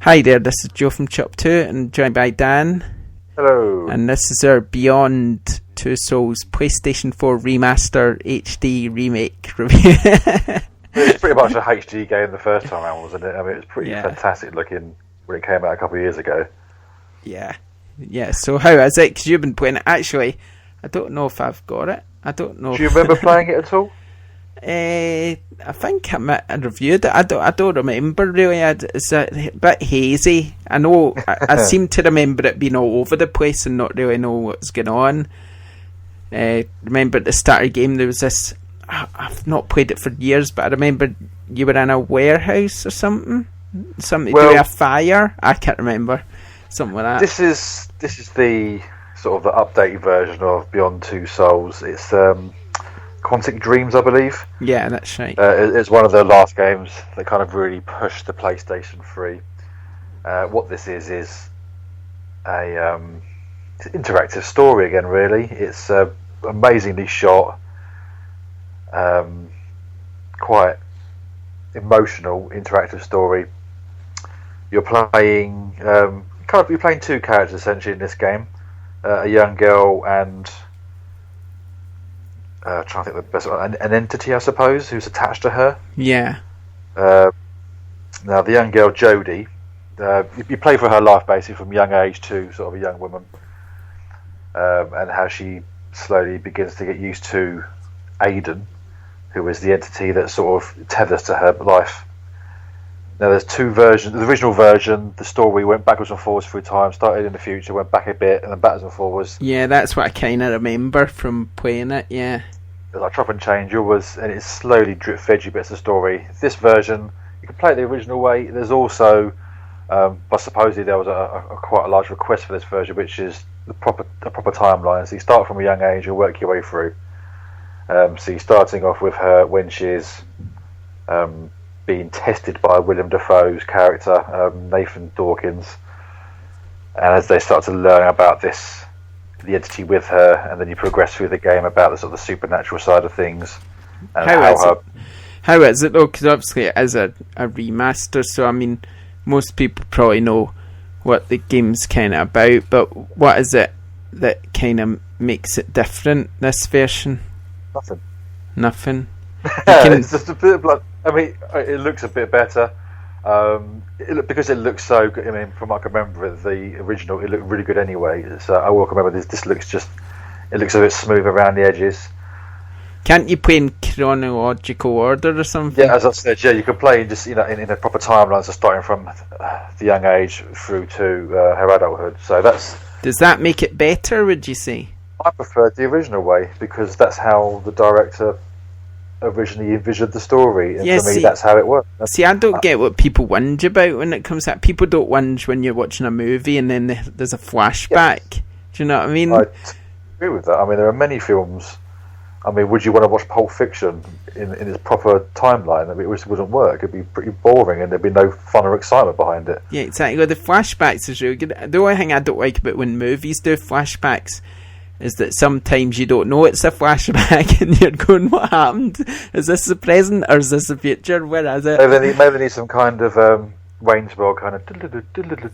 Hi there, this is Joe from ShopTo and joined by Dan. Hello. And this is our Beyond Two Souls PlayStation 4 Remaster HD Remake review. It's pretty much a HD game the first time around, wasn't it? I mean, it was pretty fantastic looking when it came out a couple of years ago. Yeah, so how is it? Because you've been playing it. Actually, I don't know if I've got it. I don't know. Do you remember playing it at all? I think I reviewed it. I don't remember really. It's a bit hazy. I know. I seem to remember it being all over the place and not really know what's going on. Remember at the start of the game there was this. I've not played it for years, but I remember you were in a warehouse or something. Something to do with a fire. I can't remember. Something like that. This is the sort of the updated version of Beyond Two Souls. It's Quantic Dreams, I believe. Yeah, that's right. It's one of the last games that kind of really pushed the PlayStation 3. What this is a interactive story again. Really, it's amazingly shot, quite emotional interactive story. You're playing you're playing two characters essentially in this game, a young girl and. Trying to think of the best one. An entity, I suppose, who's attached to her. Yeah. Now, the young girl, Jodie, you play for her life basically from young age to sort of a young woman, and how she slowly begins to get used to Aiden, who is the entity that sort of tethers to her life. Now, there's two versions. The original version, the story went backwards and forwards through time, started in the future, went back a bit, and then backwards and forwards. Yeah, that's what I kind of remember from playing it, yeah. It's like chop and change, and it slowly drip fed you bits of story. This version, you can play it the original way. There's also, but supposedly there was quite a large request for this version, which is a proper timeline. So you start from a young age, you work your way through. So you're starting off with her when she's being tested by Willem Dafoe's character, Nathan Dawkins, and as they start to learn about the entity with her, and then you progress through the game about the sort of the supernatural side of things. And how is it though? Because obviously it is a remaster, so I mean, most people probably know what the game's kind of about, but what is it that kind of makes it different, this version? Nothing. It's just a bit of blood. I mean, it looks a bit better. Because it looks so good. I mean, from what I can remember, the original, it looked really good anyway. So I will remember this looks it looks a bit smooth around the edges. Can't you play in chronological order or something? Yeah, as I said, you can play just in a proper timeline, so starting from the young age through to her adulthood. So does that make it better? Would you say? I preferred the original way because that's how the director originally envisioned the story, and for me that's how it worked. I don't get what people whinge about when it comes to that. People don't whinge when you're watching a movie and then there's a flashback. Do you know what I mean? I agree with that. I mean, there are many films. I mean, would you want to watch Pulp Fiction in its proper timeline? I mean, it just wouldn't work. It'd be pretty boring and there'd be no fun or excitement behind it. Yeah, exactly. The flashbacks is really good. The only thing I don't like about when movies do flashbacks is that sometimes you don't know it's a flashback and you're going, what happened? Is this the present or is this the future? Where is it? Maybe they need some kind of Waynesville kind of...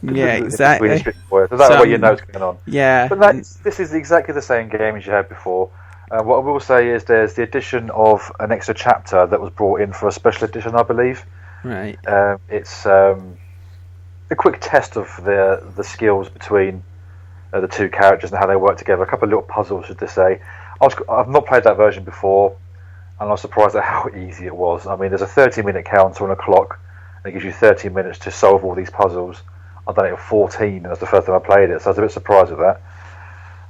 Yeah, exactly. So that way you know what's going on. Yeah. But this is exactly the same game as you had before. What I will say is there's the addition of an extra chapter that was brought in for a special edition, I believe. Right. It's a quick test of the skills between the two characters and how they work together. A couple of little puzzles, should I say. I've not played that version before, and I was surprised at how easy it was. I mean, there's a 30-minute counter on a clock, and it gives you 30 minutes to solve all these puzzles. I've done it at 14, and that's the first time I played it, so I was a bit surprised at that.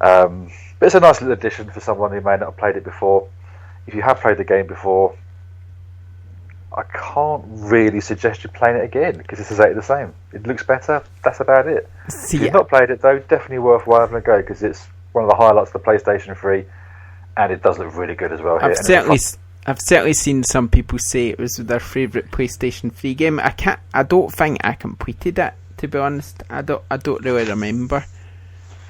But it's a nice little addition for someone who may not have played it before. If you have played the game before, I can't really suggest you playing it again because it's exactly the same. It looks better. That's about it. If you've not played it though, definitely worthwhile having a go because it's one of the highlights of the PlayStation 3, and it does look really good as well. I've certainly seen some people say it was their favourite PlayStation 3 game. I don't think I completed it, to be honest. I don't really remember.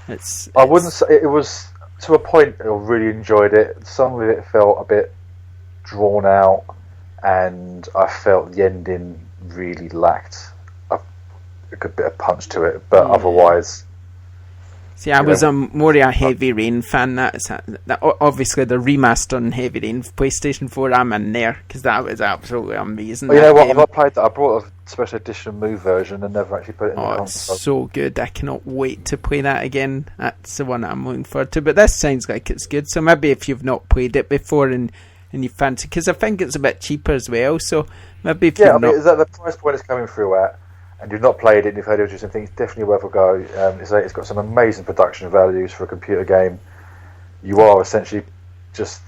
I wouldn't say it was to a point. I really enjoyed it. Some of it felt a bit drawn out, and I felt the ending really lacked a good bit of punch to it, but otherwise. See, I was more of a Heavy Rain fan. That obviously the remaster on Heavy Rain for PlayStation 4, I'm in there because that was absolutely amazing. Well, you know what? Game. I played that. I brought a special edition Move version and never actually put it in the console. It's so good. I cannot wait to play that again. That's the one I'm looking forward to. But this sounds like it's good. So maybe if you've not played it before and you fancy, because I think it's a bit cheaper as well. So maybe if you've not, is that the price point it's coming through at? And you've not played it and you've heard interesting things, it's definitely worth a go. It's got some amazing production values for a computer game. You are essentially just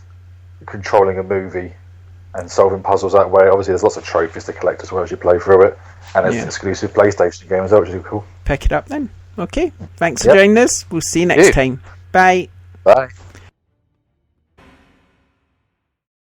controlling a movie and solving puzzles that way. Obviously, there's lots of trophies to collect as well as you play through it. And it's an exclusive PlayStation game as well, which is cool. Pick it up then. Okay. Thanks for joining us. We'll see you next time. Bye. Bye.